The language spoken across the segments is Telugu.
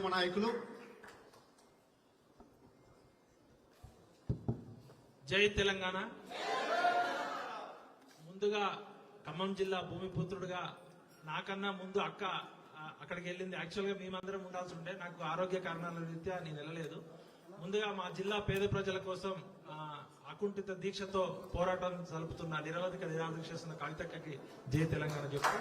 ఉద్యమ నాయకులు. జై తెలంగాణ. ముందుగా ఖమ్మం జిల్లా భూమిపుత్రుడుగా నాకన్నా ముందు అక్క అక్కడికి వెళ్ళింది. యాక్చువల్గా మేమందరం ఉండాల్సి ఉంటే నాకు ఆరోగ్య కారణాల రీత్యా నేను వెళ్ళలేదు. ముందుగా మా జిల్లా పేద ప్రజల కోసం అకుంఠిత దీక్షతో పోరాటం జరుపుతున్న నిరవధిక నిరాదీక్ష చేస్తున్న కవితక్కకి జై తెలంగాణ చెప్పు.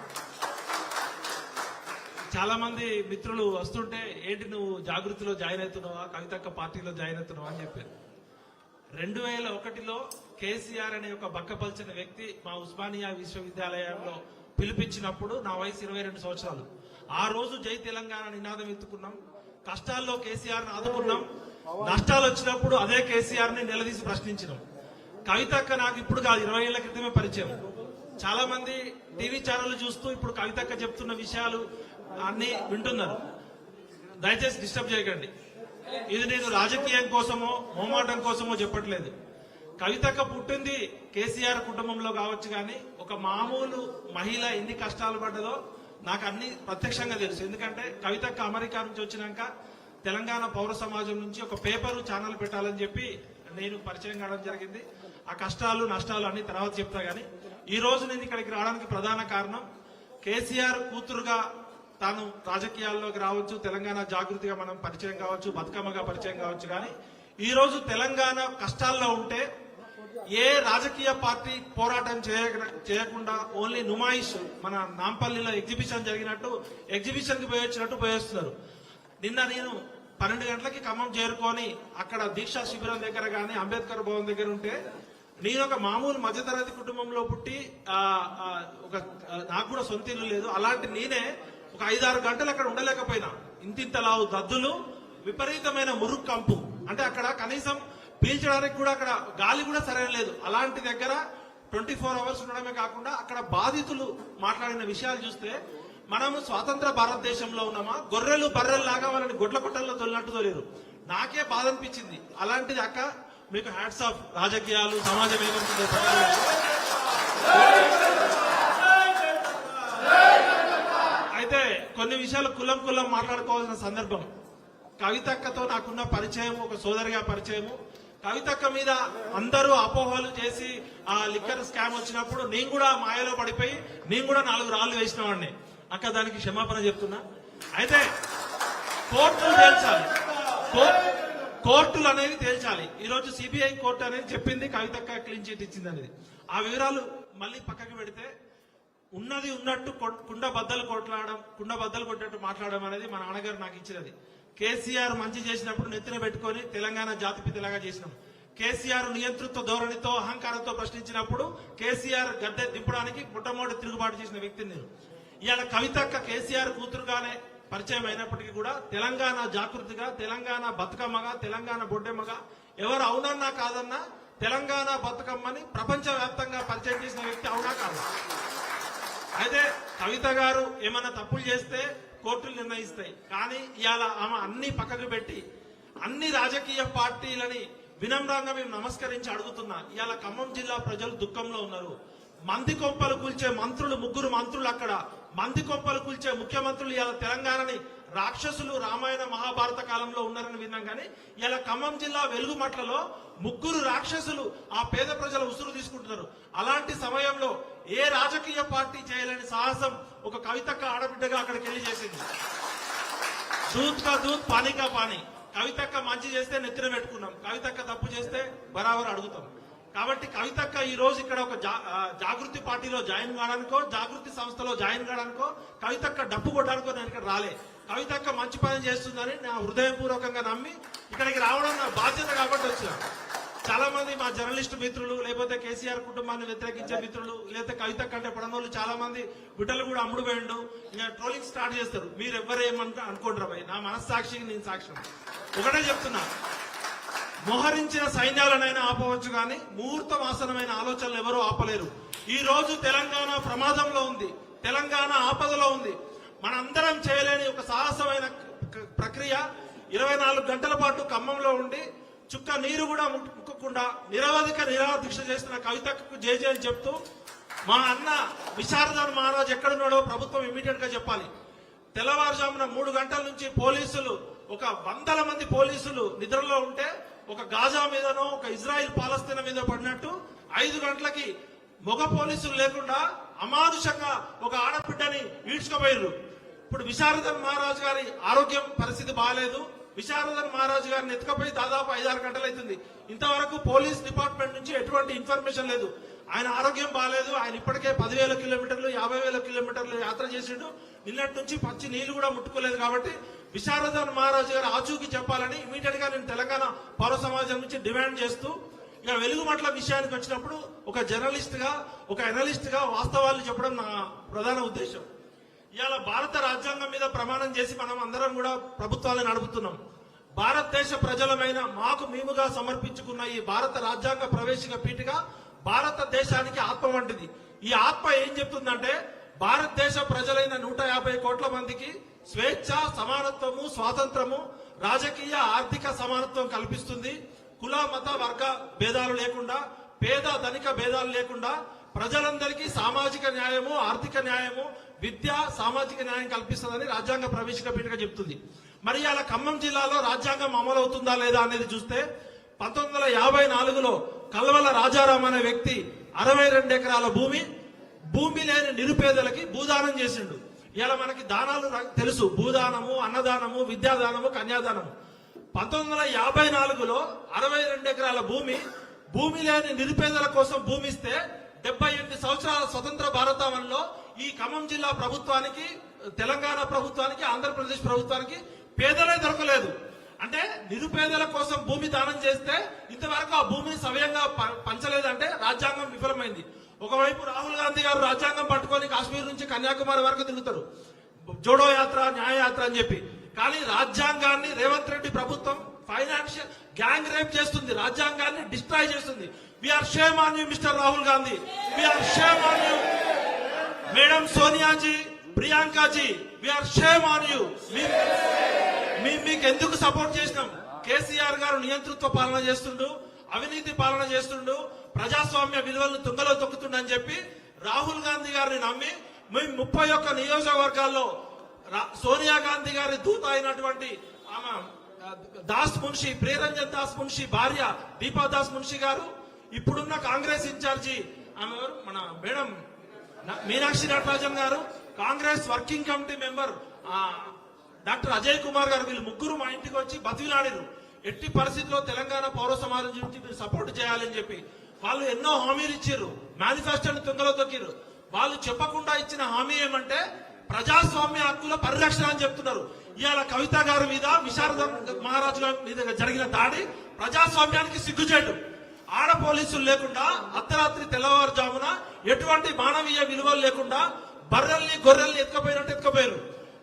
చాలా మంది మిత్రులు వస్తుంటే ఏంటి నువ్వు జాగృతిలో జాయిన్ అవుతున్నావా, కవితక్క పార్టీలో జాయిన్ అవుతున్నావా అని చెప్పారు. 2001లో కేసీఆర్ అనే ఒక బక్కపల్చిన వ్యక్తి మా ఉస్మానియా విశ్వవిద్యాలయంలో పిలిపించినప్పుడు నా వయసు 22 సంవత్సరాలు. ఆ రోజు జై తెలంగాణ నినాదం ఎత్తుకున్నాం. కష్టాల్లో కేసీఆర్ ని ఆదుకున్నాం, నష్టాలు వచ్చినప్పుడు అదే కేసీఆర్ ని నిలదీసి ప్రశ్నించినాం. కవితక్క నాకు ఇప్పుడు కాదు 20 ఏళ్ల క్రితమే పరిచయం. చాలా మంది టీవీ ఛానల్ చూస్తూ ఇప్పుడు కవితక్క చెప్తున్న విషయాలు అన్ని వింటున్నారు. దయచేసి డిస్టర్బ్ చేయకండి. ఇది నేను రాజకీయం కోసమో మోమాటం కోసమో చెప్పట్లేదు. కవితక్క పుట్టింది కేసీఆర్ కుటుంబంలో కావచ్చు, కానీ ఒక మామూలు మహిళ ఎన్ని కష్టాలు పడ్డదో నాకు అన్ని ప్రత్యక్షంగా తెలుసు. ఎందుకంటే కవితక్క అమెరికా నుంచి వచ్చినాక తెలంగాణ పౌర సమాజం నుంచి ఒక పేపరు ఛానల్ పెట్టాలని చెప్పి నేను పరిచయం కావడం జరిగింది. ఆ కష్టాలు నష్టాలు అన్ని తర్వాత చెప్తా. గానీ ఈ రోజు నేను ఇక్కడికి రావడానికి ప్రధాన కారణం కేసీఆర్ కూతురుగా తాను రాజకీయాల్లోకి రావచ్చు, తెలంగాణ జాగృతిగా మనం పరిచయం కావచ్చు, బతుకమ్మగా పరిచయం కావచ్చు. కానీ ఈ రోజు తెలంగాణ కష్టాల్లో ఉంటే ఏ రాజకీయ పార్టీ పోరాటం చేయకుండా ఓన్లీ నుమాయిష్ మన నాంపల్లిలో ఎగ్జిబిషన్ జరిగినట్టు ఎగ్జిబిషన్ కి పోయొచ్చినట్టు పోయేస్తున్నారు. నిన్న నేను 12 గంటలకి ఖమ్మం చేరుకొని అక్కడ దీక్షా శిబిరం దగ్గర గానీ అంబేద్కర్ భవన్ దగ్గర ఉంటే నేను ఒక మామూలు మధ్యతరగతి కుటుంబంలో పుట్టి నాకు కూడా సొంత ఇల్లు లేదు. అలాంటి నేనే ఒక 5-6 గంటలు అక్కడ ఉండలేకపోయినా. ఇంతింతలావు దద్దులు, విపరీతమైన మురుగు కంపు, అంటే అక్కడ కనీసం పీల్చడానికి కూడా అక్కడ గాలి కూడా సరైన లేదు. అలాంటి దగ్గర 24 అవర్స్ ఉండడమే కాకుండా అక్కడ బాధితులు మాట్లాడిన విషయాలు చూస్తే మనము స్వాతంత్ర భారతదేశంలో ఉన్నామా, గొర్రెలు బర్రెలు లాగా వాళ్ళని గొడ్ల కొట్టల్లో తొలినట్టు తోలేరు. నాకే బాధ అనిపించింది. అలాంటిది అక్క మీకు హ్యాట్స్ ఆఫ్. రాజకీయాలు సమాజం ఏమవుతుందో అయితే కొన్ని విషయాలు కులం మాట్లాడుకోవాల్సిన సందర్భం. కవితక్కతో నాకున్న పరిచయం ఒక సోదరిగా పరిచయము. కవితక్క మీద అందరూ అపోహలు చేసి ఆ లిక్కర్ స్కామ్ వచ్చినప్పుడు నేను కూడా మాయలో పడిపోయి నేను కూడా 4 రాళ్లు వేసిన వాడిని. అక్క దానికి క్షమాపణ చెప్తున్నా. అయితే కోర్టులు తేల్చాలి, కోర్టులు అనేది తేల్చాలి. ఈ రోజు సిబిఐ కోర్టు అనేది చెప్పింది కవితక్క క్లీన్ చిట్ ఇచ్చింది అనేది. ఆ వివరాలు మళ్ళీ పక్కకి పెడితే ఉన్నది ఉన్నట్టు కుండ బద్దలు కొట్టినట్టు మాట్లాడడం అనేది మా నాన్నగారు నాకు ఇచ్చినది. కేసీఆర్ మంచి చేసినప్పుడు నెత్తిన పెట్టుకొని తెలంగాణ జాతిపితలాగా చేసినాం. కేసీఆర్ నియంతృత్వ ధోరణితో అహంకారంతో ప్రశ్నించినప్పుడు కేసీఆర్ గద్దె దింపడానికి మొట్టమొదటి తిరుగుబాటు చేసిన వ్యక్తిని నేను. ఇవాళ కవితక్క కేసీఆర్ కూతురుగానే పరిచయం అయినప్పటికీ కూడా తెలంగాణ జాగృతిగా, తెలంగాణ బతుకమ్మగా, తెలంగాణ బొడ్డెమ్మగా ఎవరు అవునన్నా కాదన్నా తెలంగాణ బతుకమ్మని ప్రపంచ వ్యాప్తంగా పరిచయం చేసిన వ్యక్తి అవునా కాదు. అయితే కవిత గారు ఏమైనా తప్పులు చేస్తే కోర్టులు నిర్ణయిస్తాయి. కానీ ఇవాళ ఆమె అన్ని పక్కకు పెట్టి అన్ని రాజకీయ పార్టీలని వినమ్రంగా మేము నమస్కరించి అడుగుతున్నా. ఇవాళ ఖమ్మం జిల్లా ప్రజలు దుఃఖంలో ఉన్నారు. మంది కొంపలు కూల్చే మంత్రులు, 3 మంత్రులు అక్కడ మంది కొంపలు కూల్చే ముఖ్యమంత్రులు ఇవాళ తెలంగాణని రాక్షసులు రామాయణ మహాభారత కాలంలో ఉన్నారని విన్నాం. కానీ ఇలా ఖమ్మం జిల్లా వెలుగుమట్లలో 3 రాక్షసులు ఆ పేద ప్రజల ఉసురు తీసుకుంటున్నారు. అలాంటి సమయంలో ఏ రాజకీయ పార్టీ చేయలేని సాహసం ఒక కవితక్క ఆడబిడ్డగా అక్కడికి వెళ్ళి చేసింది. దూత్ కా దూత్, పానీ కా పానీ. కవితక్క మంచి చేస్తే నెత్తిన పెట్టుకున్నాం, కవితక్క తప్పు చేస్తే బరాబర్ అడుగుతాం. కాబట్టి కవితక్క ఈ రోజు ఇక్కడ ఒక జాగృతి పార్టీలో జాయిన్ కావడానికో, జాగృతి సంస్థలో జాయిన్ కావడానికో, కవితక్క డప్పు కొట్టడానికో నేను ఇక్కడ రాలే. కవితక్క మంచి పని చేస్తుందని నా హృదయపూర్వకంగా నమ్మి ఇక్కడికి రావడం నా బాధ్యత కాబట్టి వచ్చిన. చాలా మంది మా జర్నలిస్టు మిత్రులు, లేకపోతే కేసీఆర్ కుటుంబాన్ని వ్యతిరేకించే మిత్రులు, లేకపోతే కవితక్క అంటే పడనోళ్ళు చాలా మంది బిడ్డలు కూడా అమ్ముడు పోయిండు ఇంకా ట్రోలింగ్ స్టార్ట్ చేస్తారు. మీరు ఎవరేమంటే అనుకోండి భయ్, నా మనస్సాక్షికి నేను సాక్ష్యం. ఒకటే చెప్తున్నా, మోహరించిన సైన్యాలనైనా ఆపవచ్చు కానీ ముహూర్తం ఆసనమైన ఆలోచనలు ఎవరూ ఆపలేరు. ఈ రోజు తెలంగాణ ప్రమాదంలో ఉంది, తెలంగాణ ఆపదలో ఉంది. మనందరం చేయలేని ఒక సాహసమైన ప్రక్రియ 24 గంటల పాటు ఖమ్మంలో ఉండి చుక్క నీరు కూడా ముట్టుకోకుండా నిరవధిక నిరాదీక్ష చేస్తున్న కవితకు జేజే అని చెప్తూ, మా అన్న విశారదాన్ మహారాజ్ ఎక్కడున్నాడో ప్రభుత్వం ఇమీడియట్ గా చెప్పాలి. తెల్లవారుజామున 3 గంటల నుంచి పోలీసులు ఒక 100 మంది పోలీసులు నిద్రలో ఉంటే ఒక గాజా మీదనో ఒక ఇజ్రాయిల్ పాలస్తీనా మీద పడినట్టు 5 గంటలకి మగ పోలీసులు లేకుండా అమానుషంగా ఒక ఆడబిడ్డని ఈడ్చుకుపోయారు. ఇప్పుడు విశారదన్ మహారాజు గారి ఆరోగ్యం పరిస్థితి బాగాలేదు. విశారదన్ మహారాజు గారిని ఎత్తుకపోయి దాదాపు 5-6 గంటలు అవుతుంది. ఇంతవరకు పోలీస్ డిపార్ట్మెంట్ నుంచి ఎటువంటి ఇన్ఫర్మేషన్ లేదు. ఆయన ఆరోగ్యం బాగాలేదు. ఆయన ఇప్పటికే 10,000 కిలోమీటర్లు 50,000 కిలోమీటర్లు యాత్ర చేసిండు. నిన్నటి నుంచి పచ్చి నీళ్లు కూడా ముట్టుకోలేదు. కాబట్టి విశారదన్ మహారాజు గారు ఆచూకీ చెప్పాలని ఇమీడియట్ గా నేను తెలంగాణ పౌర సమాజం నుంచి డిమాండ్ చేస్తూ, ఇక వెలుగుమట్ల విషయానికి వచ్చినప్పుడు ఒక జర్నలిస్ట్ గా ఒక అనలిస్ట్ గా వాస్తవాలు చెప్పడం నా ప్రధాన ఉద్దేశం. ఇవాళ భారత రాజ్యాంగం మీద ప్రమాణం చేసి మనం అందరం కూడా ప్రభుత్వాలను నడుపుతున్నాం. భారతదేశ ప్రజలమైన మాకు మేముగా సమర్పించుకున్న ఈ భారత రాజ్యాంగ ప్రవేశిక పీఠిక భారతదేశానికి ఆత్మ వంటిది. ఈ ఆత్మ ఏం చెప్తుందంటే భారతదేశ ప్రజలైన 150 కోట్ల మందికి స్వేచ్ఛ, సమానత్వము, స్వాతంత్రము, రాజకీయ ఆర్థిక సమానత్వం కల్పిస్తుంది. కుల మత వర్గ భేదాలు లేకుండా, పేద ధనిక భేదాలు లేకుండా ప్రజలందరికీ సామాజిక న్యాయము, ఆర్థిక న్యాయము, విద్య, సామాజిక న్యాయం కల్పిస్తుందని రాజ్యాంగ ప్రవేశిక పీఠిక చెప్తుంది. మరి అలా ఖమ్మం జిల్లాలో రాజ్యాంగం అమలవుతుందా లేదా అనేది చూస్తే 1954లో కల్వల రాజారాం అనే వ్యక్తి 62 ఎకరాల భూమి లేని నిరుపేదలకి భూదానం చేసిండు. ఇలా మనకి దానాలు తెలుసు, భూదానము, అన్నదానము, విద్యాదానము, కన్యాదానము. 1954లో 62 ఎకరాల భూమి లేని నిరుపేదల కోసం భూమి ఇస్తే 78 సంవత్సరాల స్వతంత్ర భారతావనంలో ఈ ఖమ్మం జిల్లా ప్రభుత్వానికి, తెలంగాణ ప్రభుత్వానికి, ఆంధ్రప్రదేశ్ ప్రభుత్వానికి పేదలే దొరకలేదు. అంటే నిరుపేదల కోసం భూమి దానం చేస్తే ఇంతవరకు ఆ భూమిని సవ్యంగా పంచలేదంటే రాజ్యాంగం విఫలమైంది. ఒకవైపు రాహుల్ గాంధీ గారు రాజ్యాంగం పట్టుకొని కాశ్మీర్ నుంచి కన్యాకుమారి వరకు తిరుగుతారు, జోడో యాత్ర, న్యాయ యాత్ర అని చెప్పి. కానీ రాజ్యాంగాన్ని రేవంత్ రెడ్డి ప్రభుత్వం ఫైనాన్షియల్ గ్యాంగ్ రేప్ చేస్తుంది, రాజ్యాంగాన్ని డిస్ట్రాయ్ చేస్తుంది. We are shame on you Mister Rahul Gandhi, we are shame on you madam Soniaji, Priyankaji, we are shame on you. మీకు ఎందుకు సపోర్ట్ చేసినాం? కేసీఆర్ గారు నియంతృత్వ పాలన చేస్తుండు, అవినీతి పాలన చేస్తుండు, ప్రజాస్వామ్య విలువలను తుంగలో తొక్కుతుండని చెప్పి రాహుల్ గాంధీ గారిని నమ్మి మేము 31 నియోజకవర్గాల్లో సోనియా గాంధీ గారి దూత అయినటువంటి దాస్ మున్షి, ప్రియరంజన్ దాస్ మున్షి భార్య దీపా దాస్ మున్షి గారు, ఇప్పుడున్న కాంగ్రెస్ ఇన్ఛార్జి ఆమె మన మేడం మీనాక్షి నటరాజన్ గారు, Congress working committee member doctor Ajay Kumar గారు, వీళ్ళు ముగ్గురు మా ఇంటికి వచ్చి బతిలాడారు. ఎట్టి పరిస్థితుల్లో తెలంగాణ పౌర సమాజం నుంచి మీరు సపోర్ట్ చేయాలని చెప్పి వాళ్ళు ఎన్నో హామీలు ఇచ్చారు, మేనిఫెస్టోని తుంగలో తొక్కిరు. వాళ్ళు చెప్పకుండా ఇచ్చిన హామీ ఏమంటే ప్రజాస్వామ్య హక్కుల పరిరక్షణ అని చెప్తున్నారు. ఇవాళ కవిత గారి మీద, విశారదన్ మహారాజు గారి మీద జరిగిన దాడి ప్రజాస్వామ్యానికి సిగ్గుచేటు. ఆడ పోలీసులు లేకుండా అర్ధరాత్రి తెల్లవారుజామున ఎటువంటి మానవీయ విలువలు లేకుండా బర్రెల్ని గొర్రెల్ని ఎత్తుకపోయారు.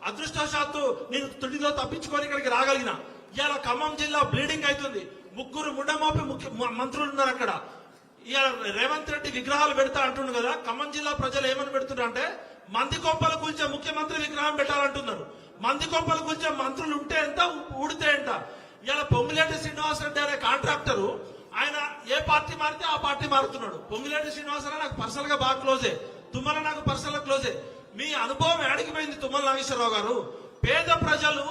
అదృష్టవశాత్తు నేను తుడిలో తప్పించుకొని ఇక్కడికి రాగలిగిన. ఇవాళ ఖమ్మం జిల్లా బ్లీడింగ్ అవుతుంది. 3 ముండమోపి మంత్రులు ఉన్నారు అక్కడ. ఇవాళ రేవంత్ రెడ్డి విగ్రహాలు పెడతా అంటుండు కదా, ఖమ్మం జిల్లా ప్రజలు ఏమని పెడుతున్నారు అంటే మంది కొంపలు కూల్చే ముఖ్యమంత్రి విగ్రహం పెట్టాలంటున్నారు. మంది కొంపలు కూల్చే మంత్రులు ఉంటే ఎంత, ఊడితే ఎంత. ఇవాళ పొంగులేటి శ్రీనివాసరెడ్డి అనే కాంట్రాక్టరు, ఆయన ఏ పార్టీ మారితే ఆ పార్టీ మారుతున్నాడు. పొంగులేటి శ్రీనివాసరెడ్డి నాకు పర్సనల్ గా బాగా క్లోజే, తుమ్మల నాకు పర్సనల్ గా క్లోజే. మీ అనుభవం ఏడికిపోయింది తుమ్మల నాగేశ్వరరావు గారు? పేద ప్రజలు,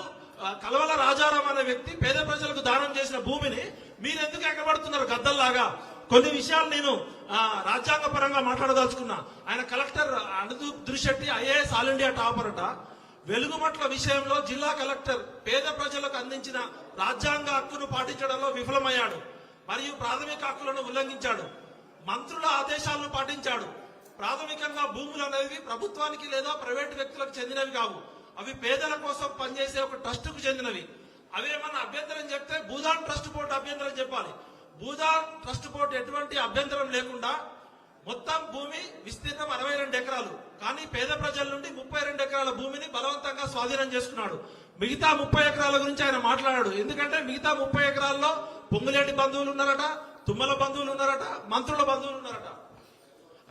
కల్వల రాజారాం అనే వ్యక్తి పేద ప్రజలకు దానం చేసిన భూమిని మీరెందుకు ఎక్కబడుతున్నారు గద్దల్లాగా? కొన్ని విషయాలు నేను రాజ్యాంగ పరంగా మాట్లాడదలుచుకున్నా. ఆయన collector Anudeep Durishetti IAS all India topper అట. వెలుగుమట్ల విషయంలో జిల్లా కలెక్టర్ పేద ప్రజలకు అందించిన రాజ్యాంగ హక్కును పాటించడంలో విఫలమయ్యాడు మరియు ప్రాథమిక హక్కులను ఉల్లంఘించాడు. మంత్రుల ఆదేశాలను పాటించాడు. ప్రాథమికంగా భూములు అనేవి ప్రభుత్వానికి లేదా ప్రైవేటు వ్యక్తులకు చెందినవి కావు. అవి పేదల కోసం పనిచేసే ఒక ట్రస్ట్ కు చెందినవి. అవేమన్నా అభ్యంతరం చెప్తే భూదాన్ ట్రస్ట్ బోర్డు అభ్యంతరం చెప్పాలి. భూదాన్ ట్రస్ట్ బోర్డు ఎటువంటి అభ్యంతరం లేకుండా మొత్తం భూమి విస్తీర్ణం 62 ఎకరాలు, కానీ పేద ప్రజల నుండి 32 ఎకరాల భూమిని బలవంతంగా స్వాధీనం చేసుకున్నాడు. మిగతా 30 ఎకరాల గురించి ఆయన మాట్లాడాడు. ఎందుకంటే మిగతా 30 ఎకరాల్లో పొంగులేటి బంధువులు ఉన్నారట, తుమ్మల బంధువులు ఉన్నారట, మంత్రుల బంధువులు ఉన్నారట.